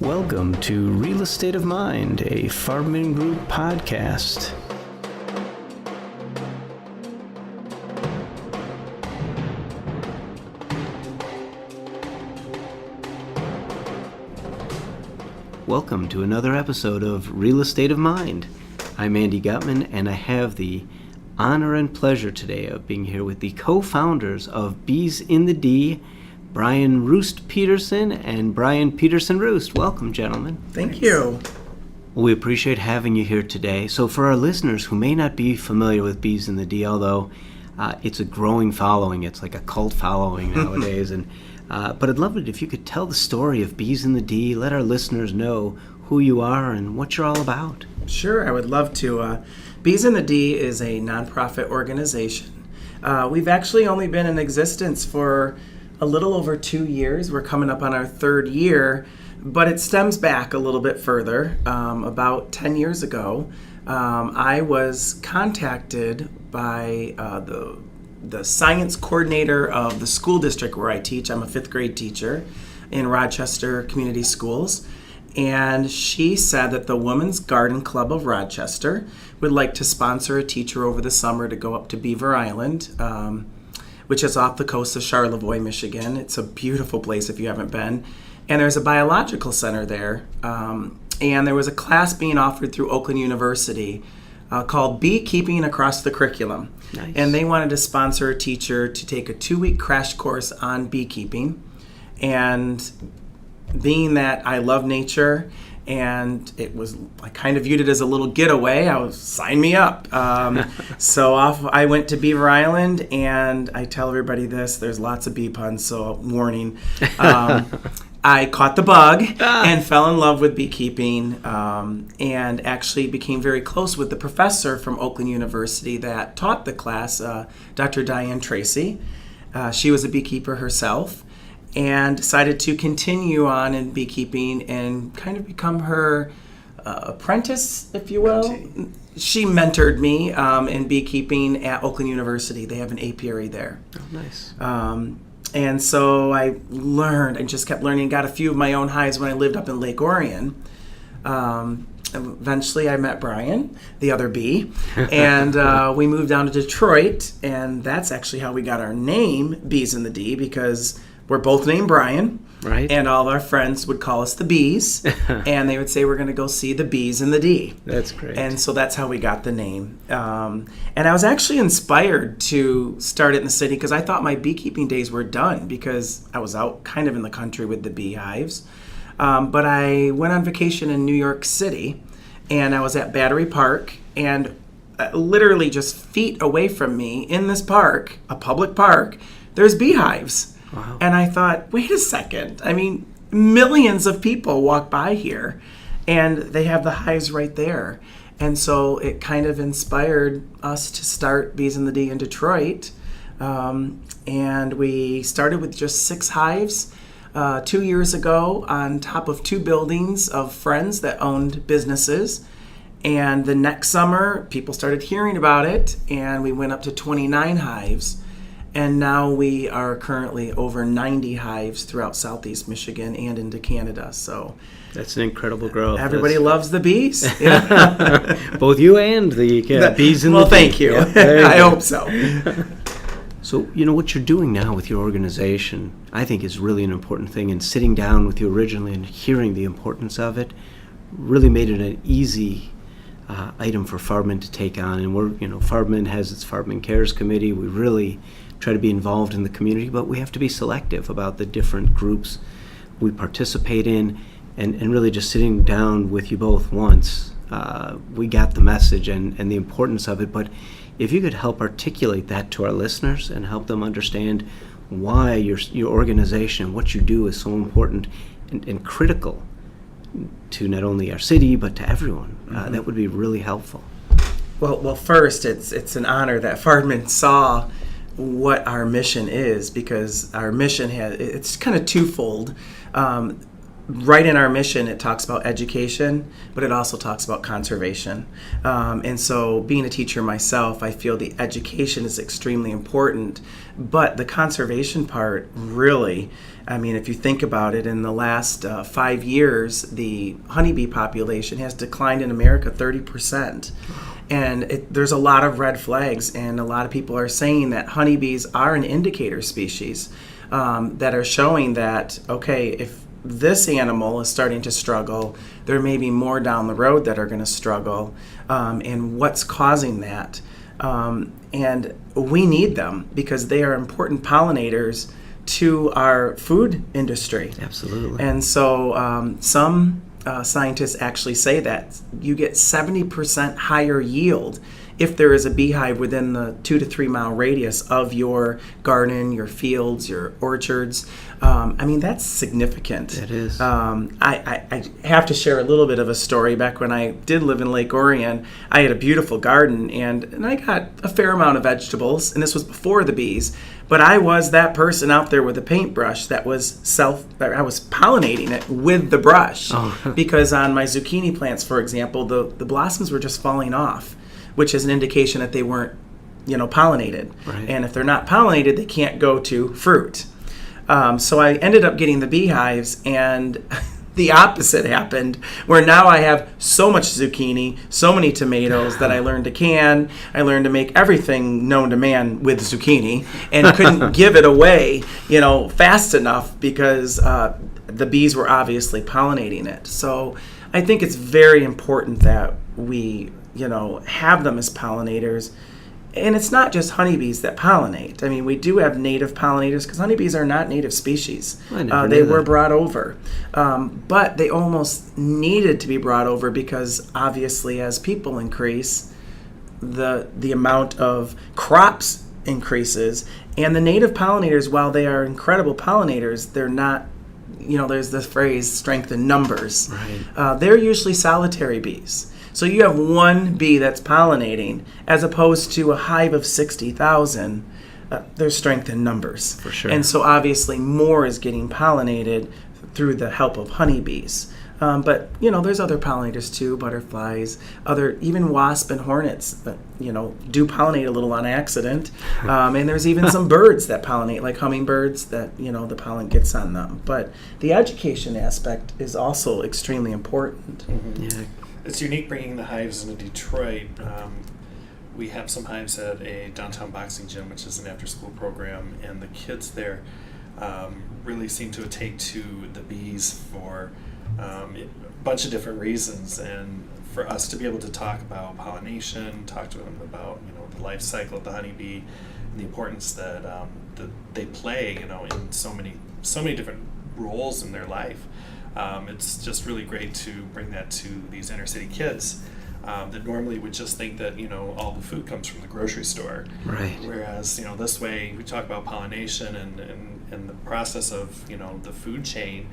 Welcome to Real Estate of Mind, a Farming Group podcast. Welcome to another episode of Real Estate of Mind. I'm Andy Gutman, and I have the honor and pleasure today of being here with the co-founders of Bees in the D, Brian Roest-Petereson and Brian Peterson-Roest. Welcome, gentlemen. Thank you. Well, we appreciate having you here today. So for our listeners who may not be familiar with Bees in the D, although it's a growing following, it's like a cult following nowadays, but I'd love it if you could tell the story of Bees in the D, let our listeners know who you are and what you're all about. Sure, I would love to. Bees in the D is a nonprofit organization. We've actually only been in existence for a little over 2 years. We're coming up on our third year, but it stems back a little bit further. About 10 years ago, I was contacted by the science coordinator of the school district where I teach. I'm a 5th grade teacher in Rochester Community Schools. And she said that the Women's Garden Club of Rochester would like to sponsor a teacher over the summer to go up to Beaver Island, which is off the coast of Charlevoix, Michigan. It's a beautiful place if you haven't been. And there's a biological center there. And there was a class being offered through Oakland University called Beekeeping Across the Curriculum. Nice. And they wanted to sponsor a teacher to take a 2-week crash course on beekeeping. And being that I love nature, and I kind of viewed it as a little getaway. Sign me up. So off I went to Beaver Island, and I tell everybody this, there's lots of bee puns, so warning. I caught the bug and fell in love with beekeeping, and actually became very close with the professor from Oakland University that taught the class, Dr. Diane Tracy. She was a beekeeper herself, and decided to continue on in beekeeping and kind of become her apprentice, if you will. She mentored me in beekeeping at Oakland University. They have an apiary there. Oh, nice. And so I just kept learning, got a few of my own hives when I lived up in Lake Orion. Eventually I met Brian, the other bee, and we moved down to Detroit, and that's actually how we got our name, Bees in the D, because we're both named Brian, right? And all of our friends would call us the Bees, and they would say we're going to go see the Bees in the D. That's great. And so that's how we got the name. And I was actually inspired to start it in the city because I thought my beekeeping days were done because I was out kind of in the country with the beehives. But I went on vacation in New York City, and I was at Battery Park, and literally just feet away from me in this park, a public park, there's beehives. Wow. And I thought, wait a second. I mean, millions of people walk by here, and they have the hives right there. And so it kind of inspired us to start Bees in the D in Detroit. And we started with just 6 hives 2 years ago on top of 2 buildings of friends that owned businesses. And the next summer, people started hearing about it, and we went up to 29 hives. And now we are currently over 90 hives throughout Southeast Michigan and into Canada. So that's an incredible growth. Everybody loves the bees. Both you and the bees in the D. Well, thank you. Yeah, I hope so. So, what you're doing now with your organization, I think is really an important thing. And sitting down with you originally and hearing the importance of it really made it an easy item for Farming to take on. And Farming has its Farming Cares Committee. We really try to be involved in the community, but we have to be selective about the different groups we participate in, and really just sitting down with you both once, we got the message and the importance of it. But if you could help articulate that to our listeners and help them understand why your organization, what you do is so important and critical to not only our city, but to everyone, that would be really helpful. Well, first, it's an honor that Farming saw what our mission is, because our mission it's kind of twofold. right in our mission, it talks about education, but it also talks about conservation. And so being a teacher myself, I feel the education is extremely important, but the conservation part really, I mean, if you think about it, in the last 5 years, the honeybee population has declined in America 30%. And there's a lot of red flags, and a lot of people are saying that honeybees are an indicator species that are showing that, okay, if this animal is starting to struggle, there may be more down the road that are going to struggle, and what's causing that. And we need them because they are important pollinators to our food industry. Absolutely. And so some scientists actually say that you get 70% higher yield if there is a beehive within the 2 to 3 mile radius of your garden, your fields, your orchards. I mean, that's significant. It is. I have to share a little bit of a story. Back when I did live in Lake Orion, I had a beautiful garden, and I got a fair amount of vegetables, and this was before the bees. But I was that person out there with a paintbrush that was I was pollinating it with the brush. Oh. Because on my zucchini plants, for example, the blossoms were just falling off, which is an indication that they weren't, pollinated. Right. And if they're not pollinated, they can't go to fruit. So I ended up getting the beehives, and the opposite happened, where now I have so much zucchini, so many tomatoes that I learned to can. I learned to make everything known to man with zucchini, and couldn't give it away, fast enough because the bees were obviously pollinating it. So I think it's very important that we, have them as pollinators. And it's not just honeybees that pollinate. I mean, we do have native pollinators because honeybees are not native species. They were brought over. But they almost needed to be brought over because obviously as people increase, the amount of crops increases. And the native pollinators, while they are incredible pollinators, they're not, there's this phrase, strength in numbers. Right. They're usually solitary bees. So you have one bee that's pollinating as opposed to a hive of 60,000. There's strength in numbers. For sure. And so obviously more is getting pollinated through the help of honeybees. But, there's other pollinators too, butterflies, even wasp and hornets that, do pollinate a little on accident. And there's even some birds that pollinate, like hummingbirds, that, the pollen gets on them. But the education aspect is also extremely important. Mm-hmm. Yeah. It's unique bringing the hives into Detroit. We have some hives at a downtown boxing gym, which is an after-school program, and the kids there really seem to take to the bees for a bunch of different reasons. And for us to be able to talk about pollination, talk to them about the life cycle of the honeybee, and the importance that they play, in so many different roles in their life. It's just really great to bring that to these inner city kids that normally would just think that all the food comes from the grocery store. Right. Whereas this way we talk about pollination and the process of the food chain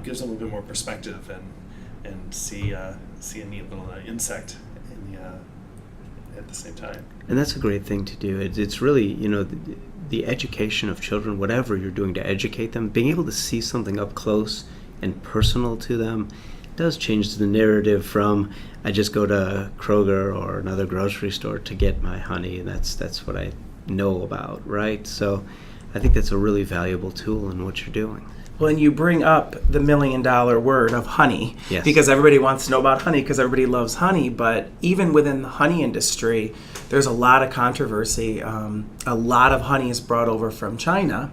gives them a little bit more perspective and see a neat little insect in at the same time. And that's a great thing to do. It's really the education of children, whatever you're doing to educate them, being able to see something up close and personal to them does change the narrative from I just go to Kroger or another grocery store to get my honey, and that's what I know about, right? So I think that's a really valuable tool in what you're doing. Well, and you bring up the $1 million word of honey, Yes. Because everybody wants to know about honey because everybody loves honey. But even within the honey industry, there's a lot of controversy. A lot of honey is brought over from China.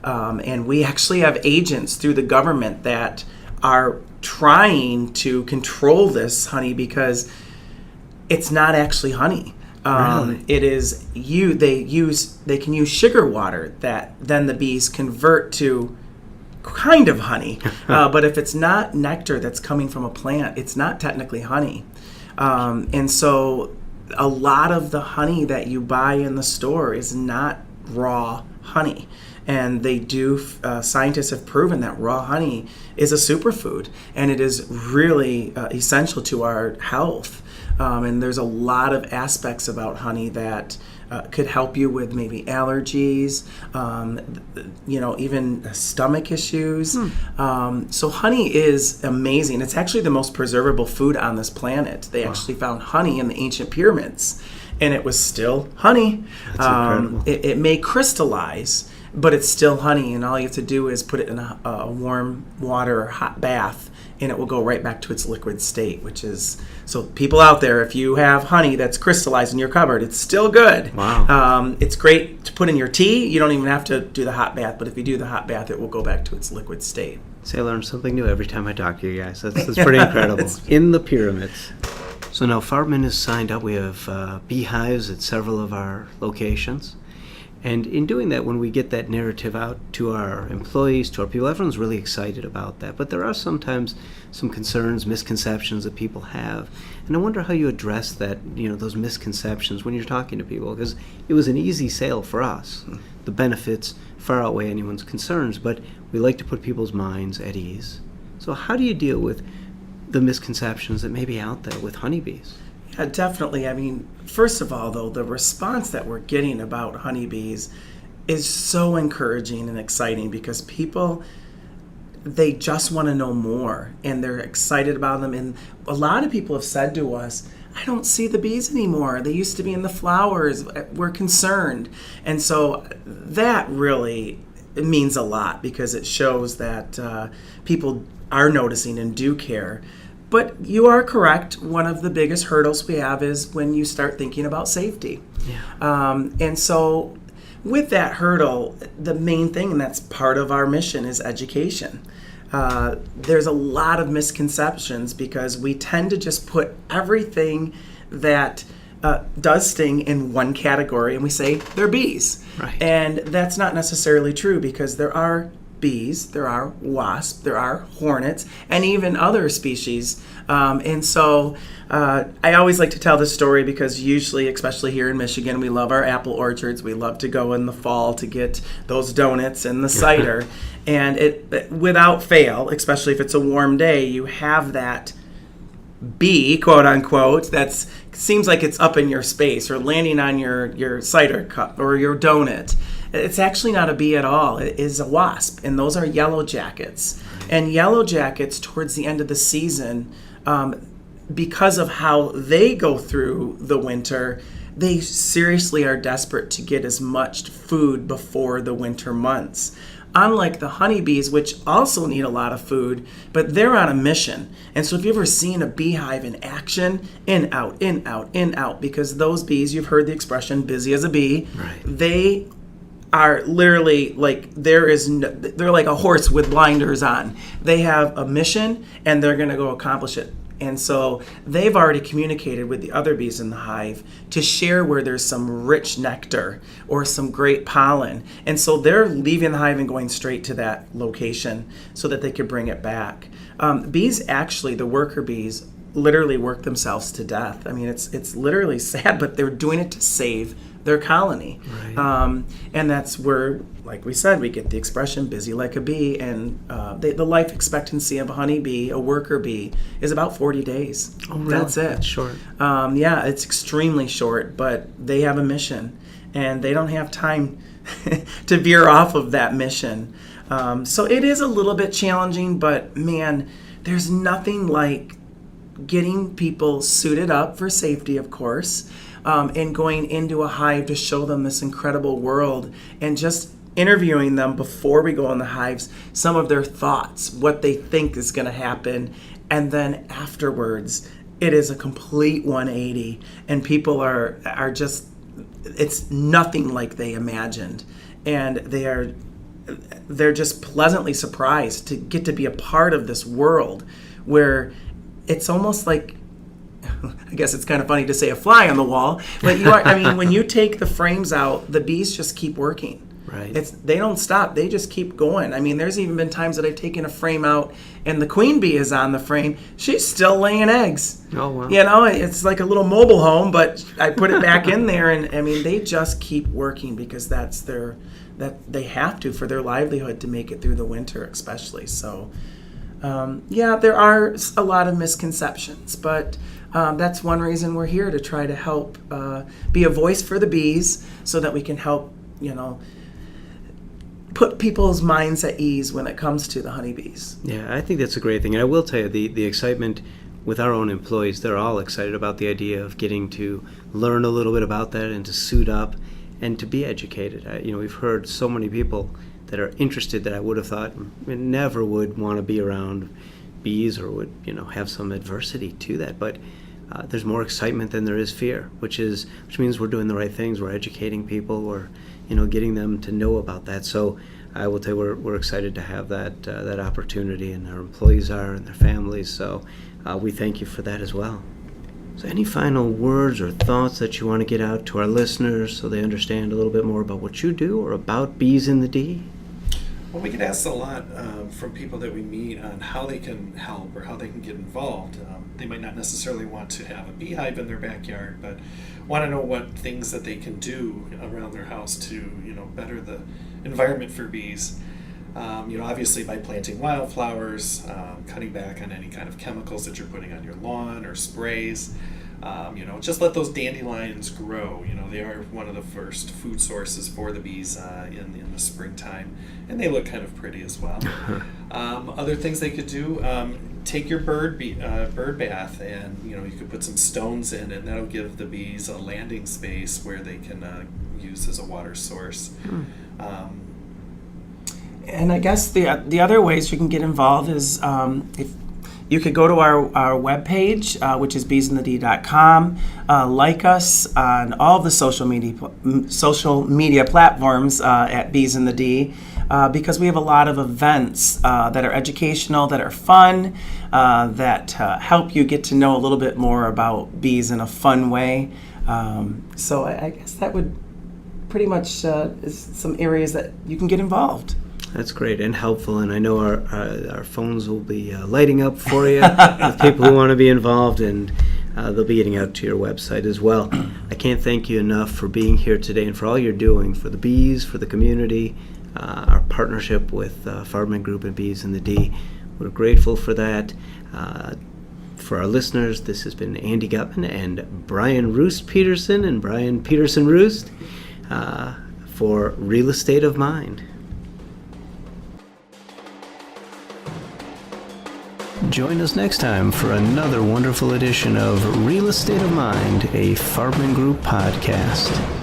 And we actually have agents through the government that are trying to control this honey because it's not actually honey. Really? It is they can use sugar water that then the bees convert to kind of honey. But if it's not nectar that's coming from a plant, it's not technically honey. And so a lot of the honey that you buy in the store is not raw honey. And scientists have proven that raw honey is a superfood, and it is really essential to our health. And there's a lot of aspects about honey that could help you with maybe allergies, even stomach issues. So honey is amazing. It's actually the most preservable food on this planet. They actually found honey in the ancient pyramids, and it was still honey. That's incredible. It may crystallize, but it's still honey, and all you have to do is put it in a warm water or hot bath, and it will go right back to its liquid state, which is, so people out there, if you have honey that's crystallized in your cupboard, it's still good. Wow. It's great to put in your tea. You don't even have to do the hot bath, but if you do the hot bath, it will go back to its liquid state. See, I learn something new every time I talk to you guys. That's pretty incredible. In the pyramids. So now Fartman is signed up. We have beehives at several of our locations. And in doing that, when we get that narrative out to our employees, to our people, everyone's really excited about that. But there are sometimes some concerns, misconceptions that people have. And I wonder how you address that, those misconceptions when you're talking to people. Because it was an easy sale for us. The benefits far outweigh anyone's concerns, but we like to put people's minds at ease. So how do you deal with the misconceptions that may be out there with honeybees? Yeah, definitely. I mean, first of all, though, the response that we're getting about honeybees is so encouraging and exciting because people, they just want to know more and they're excited about them. And a lot of people have said to us, I don't see the bees anymore. They used to be in the flowers. We're concerned. And so that really means a lot because it shows that people are noticing and do care. But you are correct. One of the biggest hurdles we have is when you start thinking about safety. Yeah. And so with that hurdle, the main thing, and that's part of our mission, is education. There's a lot of misconceptions because we tend to just put everything that does sting in one category and we say they're bees. Right. And that's not necessarily true because there are bees, there are wasps, there are hornets, and even other species. And so I always like to tell this story because usually, especially here in Michigan, we love our apple orchards. We love to go in the fall to get those donuts and the cider. And it without fail, especially if it's a warm day, you have that bee, quote unquote, that seems like it's up in your space or landing on your cider cup or your donut. It's actually not a bee at all. It is a wasp, and those are yellow jackets. And yellow jackets, towards the end of the season, because of how they go through the winter, they seriously are desperate to get as much food before the winter months. Unlike the honeybees, which also need a lot of food, but they're on a mission. And so if you've ever seen a beehive in action, in, out, in, out, in, out, because those bees, you've heard the expression, busy as a bee, Right. They are literally like, they're like a horse with blinders on. They have a mission and they're going to go accomplish it. And so they've already communicated with the other bees in the hive to share where there's some rich nectar or some great pollen. And so they're leaving the hive and going straight to that location so that they could bring it back. Bees actually, the worker bees, literally work themselves to death. I mean, it's literally sad, but they're doing it to save their colony. Right. And that's where, like we said, we get the expression busy like a bee. And the life expectancy of a honeybee, a worker bee, is about 40 days. Oh, really? That's it. That's short. Yeah, it's extremely short, but they have a mission and they don't have time to veer off of that mission. So it is a little bit challenging, but man, there's nothing like getting people suited up for safety, of course, and going into a hive to show them this incredible world and just interviewing them before we go in the hives, some of their thoughts, what they think is going to happen. And then afterwards, it is a complete 180 and people are just, it's nothing like they imagined. And they're just pleasantly surprised to get to be a part of this world where it's almost like, I guess it's kind of funny to say a fly on the wall, but you are, I mean, when you take the frames out, the bees just keep working. Right. They don't stop. They just keep going. I mean, there's even been times that I've taken a frame out and the queen bee is on the frame. She's still laying eggs. Oh, wow. You know, it's like a little mobile home, but I put it back in there and I mean, they just keep working because that they have to for their livelihood to make it through the winter, especially. So, yeah, there are a lot of misconceptions, but that's one reason we're here, to try to help be a voice for the bees so that we can help, put people's minds at ease when it comes to the honeybees. Yeah, I think that's a great thing. And I will tell you, the excitement with our own employees, they're all excited about the idea of getting to learn a little bit about that and to suit up and to be educated. We've heard so many people that are interested that I would have thought never would want to be around bees or would, have some adversity to that. But there's more excitement than there is fear, which means we're doing the right things. We're educating people. We're, getting them to know about that. So I will tell you, we're excited to have that opportunity, and our employees are, and their families. So we thank you for that as well. So any final words or thoughts that you want to get out to our listeners so they understand a little bit more about what you do or about Bees in the D? Well, we get asked a lot from people that we meet on how they can help or how they can get involved. They might not necessarily want to have a beehive in their backyard, but want to know what things that they can do around their house to, better the environment for bees. Obviously by planting wildflowers, cutting back on any kind of chemicals that you're putting on your lawn or sprays. Just let those dandelions grow. They are one of the first food sources for the bees in the springtime, and they look kind of pretty as well. Other things they could do, take your bird bath, and you could put some stones in it, and that'll give the bees a landing space where they can use as a water source. And I guess the other ways you can get involved is if you could go to our webpage, which is beesinthed.com, like us on all the social media platforms at Bees in the D, because we have a lot of events that are educational, that are fun, that help you get to know a little bit more about bees in a fun way. So I guess that would pretty much is some areas that you can get involved. That's great and helpful, and I know our phones will be lighting up for you with people who want to be involved, and they'll be getting out to your website as well. I can't thank you enough for being here today and for all you're doing for the bees, for the community, our partnership with Farbman Group and Bees in the D. We're grateful for that. For our listeners, this has been Andy Gutman and Brian Roest-Peterson and Brian Peterson-Roest for Real Estate of Mind. Join us next time for another wonderful edition of Real Estate of Mind, a Farbman Group podcast.